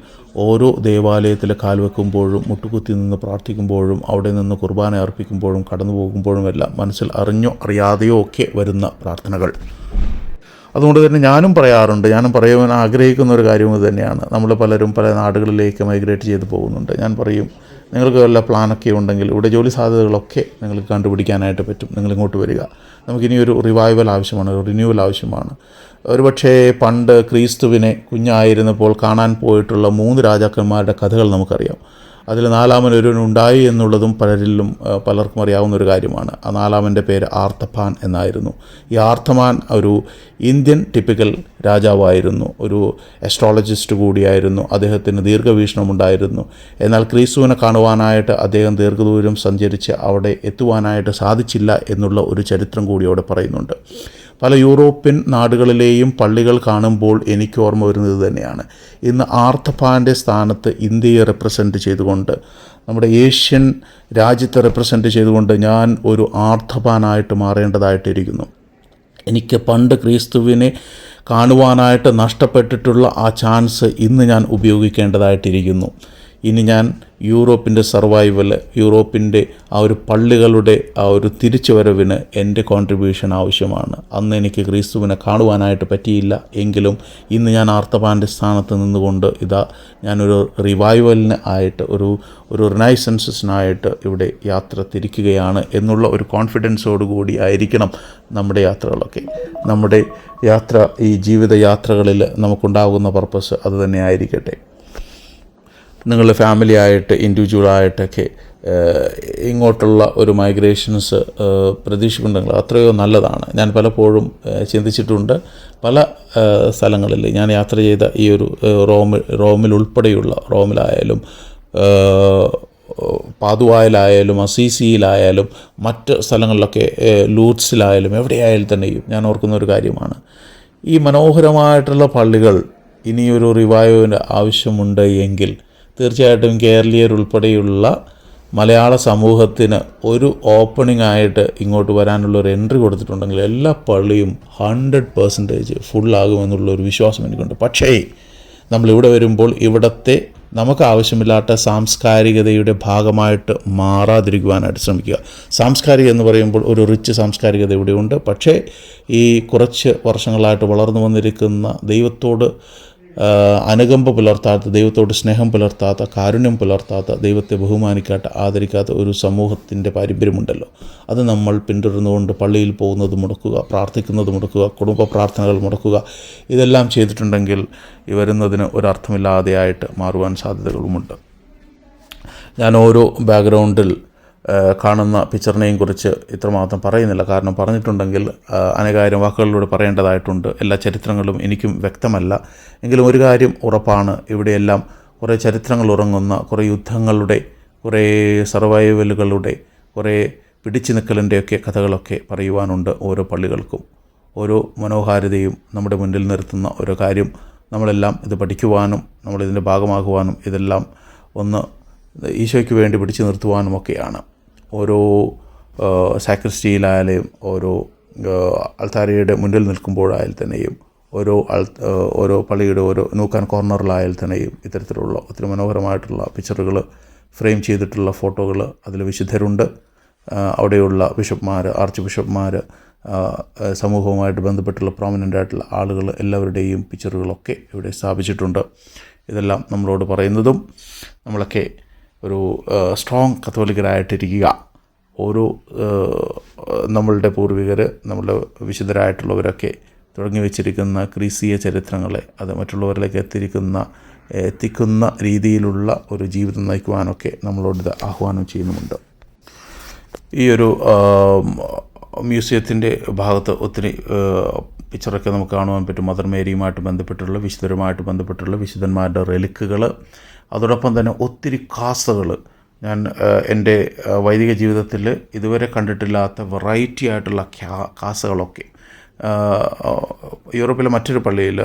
ഓരോ ദേവാലയത്തിൽ കാൽവെക്കുമ്പോഴും മുട്ടുകുത്തി നിന്ന് പ്രാർത്ഥിക്കുമ്പോഴും അവിടെ നിന്ന് കുർബാന അർപ്പിക്കുമ്പോഴും കടന്നു പോകുമ്പോഴും എല്ലാം മനസ്സിൽ അറിഞ്ഞോ അറിയാതെയോ ഒക്കെ വരുന്ന പ്രാർത്ഥനകൾ. അതുകൊണ്ട് തന്നെ ഞാനും പറയുവാൻ ആഗ്രഹിക്കുന്ന ഒരു കാര്യം ഇത് തന്നെയാണ്. നമ്മൾ പലരും പല നാടുകളിലേക്ക് മൈഗ്രേറ്റ് ചെയ്ത് പോകുന്നുണ്ട്. ഞാൻ പറയും, നിങ്ങൾക്ക് വല്ല പ്ലാനൊക്കെ ഉണ്ടെങ്കിൽ ഇവിടെ ജോലി സാധ്യതകളൊക്കെ നിങ്ങൾക്ക് കണ്ടുപിടിക്കാനായിട്ട് പറ്റും. നിങ്ങളിങ്ങോട്ട് വരിക. നമുക്കിനിയൊരു റിവൈവൽ ആവശ്യമാണ്, ഒരു റിന്യൂവൽ ആവശ്യമാണ്. ഒരുപക്ഷേ പണ്ട് ക്രിസ്തുവിനെ കുഞ്ഞായിരുന്നപ്പോൾ കാണാൻ പോയിട്ടുള്ള 3 രാജാക്കന്മാരുടെ കഥകൾ നമുക്കറിയാം. അതിൽ 4-മനൊരുവനുണ്ടായി എന്നുള്ളതും പലർക്കും അറിയാവുന്ന ഒരു കാര്യമാണ്. ആ 4-മൻ്റെ പേര് ആർത്തപാൻ എന്നായിരുന്നു. ഈ ആർത്തമാൻ ഒരു ഇന്ത്യൻ ടിപ്പിക്കൽ രാജാവായിരുന്നു, ഒരു അസ്ട്രോളജിസ്റ്റ് കൂടിയായിരുന്നു. അദ്ദേഹത്തിന് ദീർഘവീക്ഷണമുണ്ടായിരുന്നു. എന്നാൽ ക്രിസ്തുവിനെ കാണുവാനായിട്ട് അദ്ദേഹം ദീർഘദൂരം സഞ്ചരിച്ച് അവിടെ എത്തുവാനായിട്ട് സാധിച്ചില്ല എന്നുള്ള ഒരു ചരിത്രം കൂടി അവിടെ പറയുന്നുണ്ട്. പല യൂറോപ്യൻ നാടുകളിലെയും പള്ളികൾ കാണുമ്പോൾ എനിക്ക് ഓർമ്മ വരുന്നത് തന്നെയാണ്. ഇന്ന് ആർത്തപാൻ്റെ സ്ഥാനത്ത് ഇന്ത്യയെ റെപ്രസെൻറ്റ് ചെയ്തുകൊണ്ട് നമ്മുടെ ഏഷ്യൻ രാജ്യത്തെ റെപ്രസെൻ്റ് ചെയ്തുകൊണ്ട് ഞാൻ ഒരു ആർത്തവാനായിട്ട് മാറേണ്ടതായിട്ടിരിക്കുന്നു. എനിക്ക് പണ്ട് ക്രിസ്തുവിനെ കാണുവാനായിട്ട് നഷ്ടപ്പെട്ടിട്ടുള്ള ആ ചാൻസ് ഇന്ന് ഞാൻ ഉപയോഗിക്കേണ്ടതായിട്ടിരിക്കുന്നു. ഇനി ഞാൻ യൂറോപ്പിൻ്റെ സർവൈവൽ, യൂറോപ്പിൻ്റെ ആ ഒരു പള്ളികളുടെ ആ ഒരു തിരിച്ചുവരവിന് എൻ്റെ കോൺട്രിബ്യൂഷൻ ആവശ്യമാണ്. അന്ന് എനിക്ക് ക്രിസ്തുവിനെ കാണുവാനായിട്ട് പറ്റിയില്ല എങ്കിലും ഇന്ന് ഞാൻ ആർത്തവാൻ്റെ സ്ഥാനത്ത് നിന്നുകൊണ്ട് ഞാനൊരു റിവൈവലിന് ആയിട്ട് ഒരു റിനൈസൻസിനായിട്ട് ഇവിടെ യാത്ര തിരിക്കുകയാണ് എന്നുള്ള ഒരു കോൺഫിഡൻസോടുകൂടി ആയിരിക്കണം നമ്മുടെ യാത്രകളൊക്കെ. നമ്മുടെ യാത്ര, ഈ ജീവിതയാത്രകളിൽ നമുക്കുണ്ടാകുന്ന പർപ്പസ് അത് തന്നെ ആയിരിക്കട്ടെ. നിങ്ങൾ ഫാമിലിയായിട്ട് ഇൻഡിവിജ്വലായിട്ടൊക്കെ ഇങ്ങോട്ടുള്ള ഒരു മൈഗ്രേഷൻസ് പ്രതീക്ഷിക്കുന്നുണ്ടെങ്കിൽ അത്രയോ നല്ലതാണ്. ഞാൻ പലപ്പോഴും ചിന്തിച്ചിട്ടുണ്ട്. പല സ്ഥലങ്ങളിൽ ഞാൻ യാത്ര ചെയ്ത ഈ ഒരു റോമിലുൾപ്പെടെയുള്ള, റോമിലായാലും പാതുവായിലായാലും അസീസിയിലായാലും മറ്റ് സ്ഥലങ്ങളിലൊക്കെ ലൂർഡ്സിലായാലും എവിടെയായാലും തന്നെയും ഞാൻ ഓർക്കുന്ന ഒരു കാര്യമാണ്, ഈ മനോഹരമായിട്ടുള്ള പള്ളികൾ ഇനിയൊരു റിവൈവലിന് ആവശ്യമുണ്ട് എങ്കിൽ തീർച്ചയായിട്ടും കേരളീയരുൾപ്പെടെയുള്ള മലയാള സമൂഹത്തിന് ഒരു ഓപ്പണിംഗ് ആയിട്ട് ഇങ്ങോട്ട് വരാനുള്ളൊരു എൻട്രി കൊടുത്തിട്ടുണ്ടെങ്കിൽ എല്ലാ പള്ളിയും 100% ഫുള്ളാകുമെന്നുള്ളൊരു വിശ്വാസം എനിക്കുണ്ട്. പക്ഷേ നമ്മളിവിടെ വരുമ്പോൾ ഇവിടത്തെ നമുക്ക് ആവശ്യമില്ലാത്ത സാംസ്കാരികതയുടെ ഭാഗമായിട്ട് മാറാതിരിക്കുവാനായിട്ട് ശ്രമിക്കുക. സാംസ്കാരികം എന്ന് പറയുമ്പോൾ ഒരു റിച്ച് സാംസ്കാരികത ഇവിടെയുണ്ട്. പക്ഷേ ഈ കുറച്ച് വർഷങ്ങളായിട്ട് വളർന്നു വന്നിരിക്കുന്ന ദൈവത്തോട് അനുകമ്പ പുലർത്താത്ത, ദൈവത്തോട് സ്നേഹം പുലർത്താത്ത, കാരുണ്യം പുലർത്താത്ത, ദൈവത്തെ ബഹുമാനിക്കാത്ത, ആദരിക്കാത്ത ഒരു സമൂഹത്തിൻ്റെ പാരമ്പര്യമുണ്ടല്ലോ. അത് നമ്മൾ പിന്തുടർന്നുകൊണ്ട് പള്ളിയിൽ പോകുന്നത് മുടക്കുക, പ്രാർത്ഥിക്കുന്നത് മുടക്കുക, കുടുംബ പ്രാർത്ഥനകൾ മുടക്കുക, ഇതെല്ലാം ചെയ്തിട്ടുണ്ടെങ്കിൽ ഈ വരുന്നതിന് ഒരർത്ഥമില്ലാതെയായിട്ട് മാറുവാൻ സാധ്യതകളുമുണ്ട്. ഞാൻ ഓരോ ബാക്ക്ഗ്രൗണ്ടിൽ കാണുന്ന പിക്ചറിനെയും കുറിച്ച് ഇത്രമാത്രം പറയുന്നില്ല. കാരണം പറഞ്ഞിട്ടുണ്ടെങ്കിൽ അനേകായിരം വാക്കുകളിലൂടെ പറയേണ്ടതായിട്ടുണ്ട്. എല്ലാ ചരിത്രങ്ങളും എനിക്കും വ്യക്തമല്ല. എങ്കിലും ഒരു കാര്യം ഉറപ്പാണ്, ഇവിടെയെല്ലാം കുറേ ചരിത്രങ്ങൾ ഉറങ്ങുന്ന, കുറേ യുദ്ധങ്ങളുടെ, കുറേ സർവൈവലുകളുടെ, കുറേ പിടിച്ചു നിൽക്കലിൻ്റെയൊക്കെ കഥകളൊക്കെ പറയുവാനുണ്ട് ഓരോ പള്ളികൾക്കും. ഓരോ മനോഹാരിതയും നമ്മുടെ മുന്നിൽ നിർത്തുന്ന ഓരോ കാര്യം നമ്മളെല്ലാം ഇത് പഠിക്കുവാനും നമ്മളിതിൻ്റെ ഭാഗമാകുവാനും ഇതെല്ലാം ഒന്ന് ഈശോയ്ക്ക് വേണ്ടി പിടിച്ചു നിർത്തുവാനുമൊക്കെയാണ്. ഓരോ സാക്രിസ്റ്റിയിലായാലും ഓരോ അൾത്താരയുടെ മുന്നിൽ നിൽക്കുമ്പോഴായാൽ തന്നെയും ഓരോ പള്ളിയുടെ ഓരോ നൂക്കാൻ കോർണറിലായാൽ തന്നെയും ഇത്തരത്തിലുള്ള ഒത്തിരി മനോഹരമായിട്ടുള്ള പിക്ചറുകൾ, ഫ്രെയിം ചെയ്തിട്ടുള്ള ഫോട്ടോകൾ, അതിൽ വിശുദ്ധരുണ്ട്, അവിടെയുള്ള ബിഷപ്പ്മാർ, ആർച്ച് ബിഷപ്പ്മാർ, സമൂഹവുമായിട്ട് ബന്ധപ്പെട്ടുള്ള പ്രോമിനൻ്റ് ആയിട്ടുള്ള ആളുകൾ എല്ലാവരുടെയും പിക്ചറുകളൊക്കെ ഇവിടെ സ്ഥാപിച്ചിട്ടുണ്ട്. ഇതെല്ലാം നമ്മളോട് പറയുന്നതും നമ്മളൊക്കെ ഒരു സ്ട്രോങ് കത്തോലിക്കരായിട്ടിരിക്കുക. ഓരോ നമ്മളുടെ പൂർവികർ, നമ്മളുടെ വിശുദ്ധരായിട്ടുള്ളവരൊക്കെ തുടങ്ങി വെച്ചിരിക്കുന്ന ക്രിസ്തീയ ചരിത്രങ്ങളെ അത് മറ്റുള്ളവരിലേക്ക് എത്തിക്കുന്ന രീതിയിലുള്ള ഒരു ജീവിതം നയിക്കുവാനൊക്കെ നമ്മളോട് ആഹ്വാനം ചെയ്യുന്നുമുണ്ട്. ഈ ഒരു മ്യൂസിയത്തിൻ്റെ ഭാഗത്ത് ഒത്തിരി പിക്ചറൊക്കെ നമുക്ക് കാണുവാൻ പറ്റും. മദർ മേരിയുമായിട്ട് ബന്ധപ്പെട്ടുള്ള, വിശുദ്ധരുമായിട്ട് ബന്ധപ്പെട്ടുള്ള വിശുദ്ധന്മാരുടെ റെലിക്കുകൾ, അതോടൊപ്പം തന്നെ ഒത്തിരി കാസകൾ. ഞാൻ എൻ്റെ വൈദിക ജീവിതത്തിൽ ഇതുവരെ കണ്ടിട്ടില്ലാത്ത വെറൈറ്റി ആയിട്ടുള്ള കാസകളൊക്കെ യൂറോപ്പിലെ മറ്റൊരു പള്ളിയിൽ,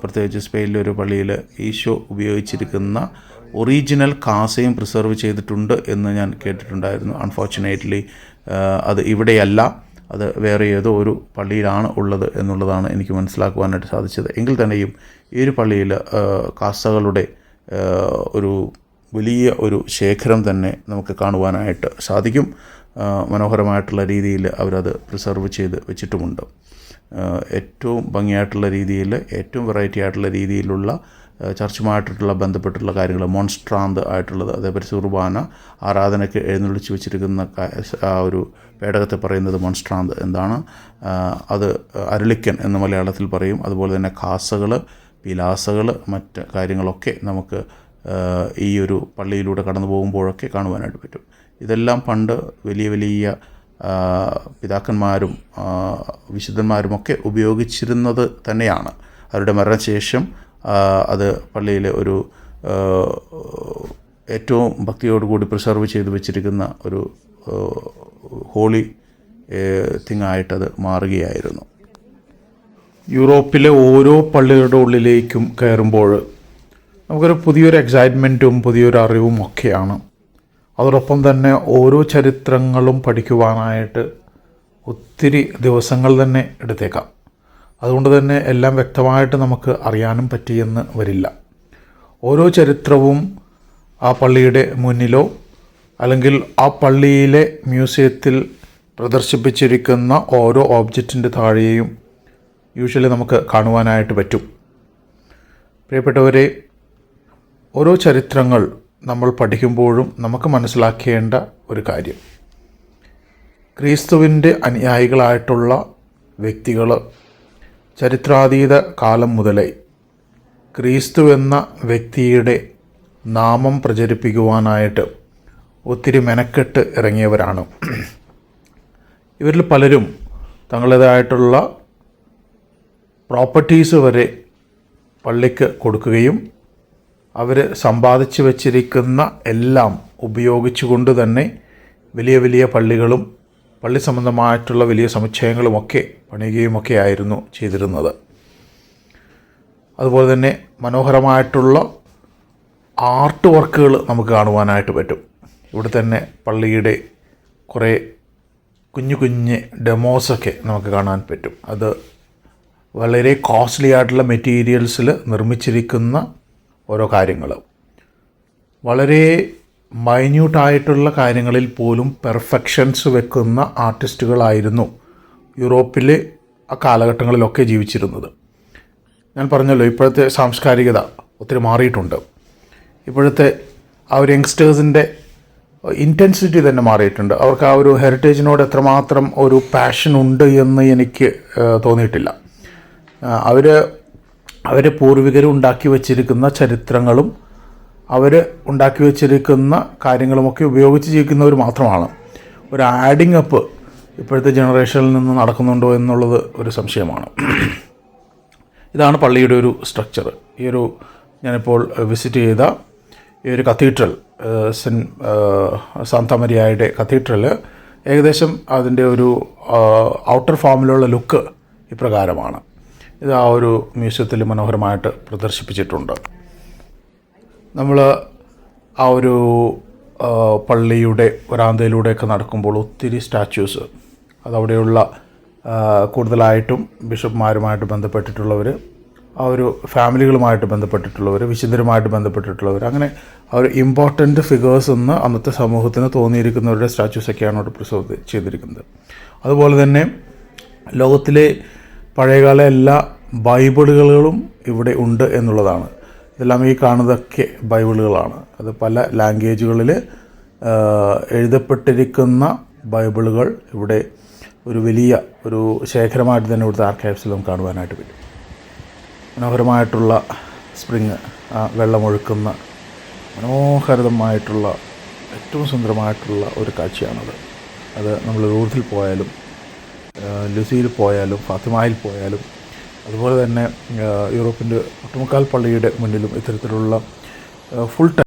പ്രത്യേകിച്ച് സ്പെയിനിലെ ഒരു പള്ളിയിൽ ഈശോ ഉപയോഗിച്ചിരിക്കുന്ന ഒറിജിനൽ കാസയും പ്രിസർവ് ചെയ്തിട്ടുണ്ട് എന്ന് ഞാൻ കേട്ടിട്ടുണ്ടായിരുന്നു. അൺഫോർച്ചുനേറ്റ്ലി അത് ഇവിടെയല്ല, അത് വേറെ ഏതോ ഒരു പള്ളിയിലാണ് ഉള്ളത് എന്നുള്ളതാണ് എനിക്ക് മനസ്സിലാക്കുവാനായിട്ട് സാധിച്ചത്. എങ്കിൽ തന്നെയും ഈ ഒരു പള്ളിയിൽ കാസകളുടെ ഒരു വലിയ ഒരു ശേഖരം തന്നെ നമുക്ക് കാണുവാനായിട്ട് സാധിക്കും. മനോഹരമായിട്ടുള്ള രീതിയിൽ അവരത് പ്രിസർവ് ചെയ്ത് വെച്ചിട്ടുമുണ്ട്. ഏറ്റവും ഭംഗിയായിട്ടുള്ള രീതിയിൽ, ഏറ്റവും വെറൈറ്റി ആയിട്ടുള്ള രീതിയിലുള്ള ചർച്ചുമായിട്ടുള്ള ബന്ധപ്പെട്ടുള്ള കാര്യങ്ങൾ, മോൺസ്ട്രാന്ത് ആയിട്ടുള്ളത്, അതേപോലെ കുർബാന ആരാധനയ്ക്ക് എഴുന്നള്ളിച്ച് വെച്ചിരിക്കുന്ന ആ ഒരു പേടകത്തെ പറയുന്നത് മോൺസ്ട്രാന്ത് എന്താണ്, അത് അരുളിക്കൻ എന്ന് മലയാളത്തിൽ പറയും. അതുപോലെ തന്നെ കാസകൾ, പിലാസകൾ, മറ്റ് കാര്യങ്ങളൊക്കെ നമുക്ക് ഈ ഒരു പള്ളിയിലൂടെ കടന്നു പോകുമ്പോഴൊക്കെ കാണുവാനായിട്ട് പറ്റും. ഇതെല്ലാം പണ്ട് വലിയ വലിയ പിതാക്കന്മാരും വിശുദ്ധന്മാരുമൊക്കെ ഉപയോഗിച്ചിരുന്നത് തന്നെയാണ്. അവരുടെ മരണശേഷം അത് പള്ളിയിലെ ഒരു ഏറ്റവും ഭക്തിയോടുകൂടി പ്രിസർവ് ചെയ്ത് വെച്ചിരിക്കുന്ന ഒരു ഹോളി തിങ്ങായിട്ടത് മാറുകയായിരുന്നു. യൂറോപ്പിലെ ഓരോ പള്ളികളുടെ ഉള്ളിലേക്കും കയറുമ്പോൾ നമുക്കൊരു പുതിയൊരു എക്സൈറ്റ്മെൻറ്റും പുതിയൊരു അറിവും ഒക്കെയാണ്. അതോടൊപ്പം തന്നെ ഓരോ ചരിത്രങ്ങളും പഠിക്കുവാനായിട്ട് ഒത്തിരി ദിവസങ്ങൾ തന്നെ എടുത്തേക്കാം. അതുകൊണ്ട് തന്നെ എല്ലാം വ്യക്തമായിട്ട് നമുക്ക് അറിയാനും പറ്റിയെന്ന് വരില്ല. ഓരോ ചരിത്രവും ആ പള്ളിയുടെ മുന്നിലോ അല്ലെങ്കിൽ ആ പള്ളിയിലെ മ്യൂസിയത്തിൽ പ്രദർശിപ്പിച്ചിരിക്കുന്ന ഓരോ ഓബ്ജക്റ്റിൻ്റെ താഴെയും യൂഷ്വലി നമുക്ക് കാണുവാനായിട്ട് പറ്റും. പ്രിയപ്പെട്ടവരെ, ഓരോ ചരിത്രങ്ങൾ നമ്മൾ പഠിക്കുമ്പോഴും നമുക്ക് മനസ്സിലാക്കേണ്ട ഒരു കാര്യം, ക്രിസ്തുവിൻ്റെ അനുയായികളായിട്ടുള്ള വ്യക്തികൾ ചരിത്രാതീത കാലം മുതലേ ക്രിസ്തു എന്ന വ്യക്തിയുടെ നാമം പ്രചരിപ്പിക്കുവാനായിട്ട് ഒത്തിരി മെനക്കെട്ട് ഇറങ്ങിയവരാണ്. ഇവരിൽ പലരും തങ്ങളുടേതായിട്ടുള്ള പ്രോപ്പർട്ടീസ് വരെ പള്ളിക്ക് കൊടുക്കുകയും അവർ സമ്പാദിച്ചു വച്ചിരിക്കുന്ന എല്ലാം ഉപയോഗിച്ചുകൊണ്ട് തന്നെ വലിയ വലിയ പള്ളികളും പള്ളി സംബന്ധമായിട്ടുള്ള വലിയ സമുച്ചയങ്ങളുമൊക്കെ പണിയുകയുമൊക്കെ ആയിരുന്നു ചെയ്തിരുന്നത്. അതുപോലെ തന്നെ മനോഹരമായിട്ടുള്ള ആർട്ട് വർക്കുകൾ നമുക്ക് കാണുവാനായിട്ട് പറ്റും. ഇവിടെ തന്നെ പള്ളിയുടെ കുറേ കുഞ്ഞു കുഞ്ഞ് ഡെമോസൊക്കെ നമുക്ക് കാണാൻ പറ്റും. അത് വളരെ കോസ്റ്റ്ലി ആയിട്ടുള്ള മെറ്റീരിയൽസിൽ നിർമ്മിച്ചിരിക്കുന്ന ഓരോ കാര്യങ്ങൾ, വളരെ മൈന്യൂട്ടായിട്ടുള്ള കാര്യങ്ങളിൽ പോലും പെർഫെക്ഷൻസ് വെക്കുന്ന ആർട്ടിസ്റ്റുകളായിരുന്നു യൂറോപ്പിൽ ആ കാലഘട്ടങ്ങളിലൊക്കെ ജീവിച്ചിരുന്നത്. ഞാൻ പറഞ്ഞല്ലോ, ഇപ്പോഴത്തെ സാംസ്കാരികത ഒത്തിരി മാറിയിട്ടുണ്ട്. ഇപ്പോഴത്തെ ആ ഒരു യങ്സ്റ്റേഴ്സിൻ്റെ ഇൻറ്റൻസിറ്റി തന്നെ മാറിയിട്ടുണ്ട്. അവർക്ക് ആ ഒരു ഹെറിറ്റേജിനോട് എത്രമാത്രം ഒരു പാഷൻ ഉണ്ട് എന്ന് എനിക്ക് തോന്നിയിട്ടില്ല. അവർ പൂർവികർ ഉണ്ടാക്കി വച്ചിരിക്കുന്ന ചരിത്രങ്ങളും അവർ ഉണ്ടാക്കി വച്ചിരിക്കുന്ന കാര്യങ്ങളുമൊക്കെ ഉപയോഗിച്ച് ജീവിക്കുന്നവർ മാത്രമാണ്. ഒരു ആഡിങ് അപ്പ് ഇപ്പോഴത്തെ ജനറേഷനിൽ നിന്ന് നടക്കുന്നുണ്ടോ എന്നുള്ളത് ഒരു സംശയമാണ്. ഇതാണ് പള്ളിയുടെ ഒരു സ്ട്രക്ചർ. ഈ ഒരു ഞാനിപ്പോൾ വിസിറ്റ് ചെയ്ത ഈ ഒരു കത്തീഡ്രൽ, സാന്താ മരിയായുടെ കത്തീഡ്രൽ, ഏകദേശം അതിൻ്റെ ഒരു ഔട്ടർ ഫോമിലുള്ള ലുക്ക് ഇപ്രകാരമാണ്. ഇത് ആ ഒരു മ്യൂസിയത്തിൽ മനോഹരമായിട്ട് പ്രദർശിപ്പിച്ചിട്ടുണ്ട്. നമ്മൾ ആ ഒരു പള്ളിയുടെ വരാന്തയിലൂടെയൊക്കെ നടക്കുമ്പോൾ ഒത്തിരി സ്റ്റാച്യൂസ്, അതവിടെയുള്ള കൂടുതലായിട്ടും ബിഷപ്പ്മാരുമായിട്ട് ബന്ധപ്പെട്ടിട്ടുള്ളവർ, ആ ഒരു ഫാമിലികളുമായിട്ട് ബന്ധപ്പെട്ടിട്ടുള്ളവർ, വിശുദ്ധരുമായിട്ട് ബന്ധപ്പെട്ടിട്ടുള്ളവർ, അങ്ങനെ ആ ഒരു ഇമ്പോർട്ടൻ്റ് ഫിഗേഴ്സ് എന്ന് അന്നത്തെ സമൂഹത്തിന് തോന്നിയിരിക്കുന്നവരുടെ സ്റ്റാച്യൂസൊക്കെയാണ് അവിടെ പ്രിസർവ് ചെയ്തിരിക്കുന്നത്. അതുപോലെ തന്നെ ലോകത്തിലെ പഴയകാല എല്ലാ ബൈബിളുകളും ഇവിടെ ഉണ്ട് എന്നുള്ളതാണ്. ഇതെല്ലാം ഈ കാണുന്നതൊക്കെ ബൈബിളുകളാണ്. അത് പല ലാംഗ്വേജുകളിൽ എഴുതപ്പെട്ടിരിക്കുന്ന ബൈബിളുകൾ ഇവിടെ ഒരു വലിയ ഒരു ശേഖരമായിട്ട് തന്നെ ഇവിടുത്തെ ആർക്കൈവ്സിൽ നമുക്ക് കാണുവാനായിട്ട് പറ്റും. മനോഹരമായിട്ടുള്ള സ്പ്രിങ്, വെള്ളമൊഴുക്കുന്ന മനോഹരമായിട്ടുള്ള ഏറ്റവും സുന്ദരമായിട്ടുള്ള ഒരു കാഴ്ചയാണത്. അത് നമ്മൾ ലൂർദിൽ പോയാലും ലുസിയിൽ പോയാലും ഫാത്തിമയിൽ പോയാലും അതുപോലെ തന്നെ യൂറോപ്പിൻ്റെ ഒട്ടുമുക്കാൽ പള്ളിയുടെ മുന്നിലും ഇത്തരത്തിലുള്ള ഫുൾ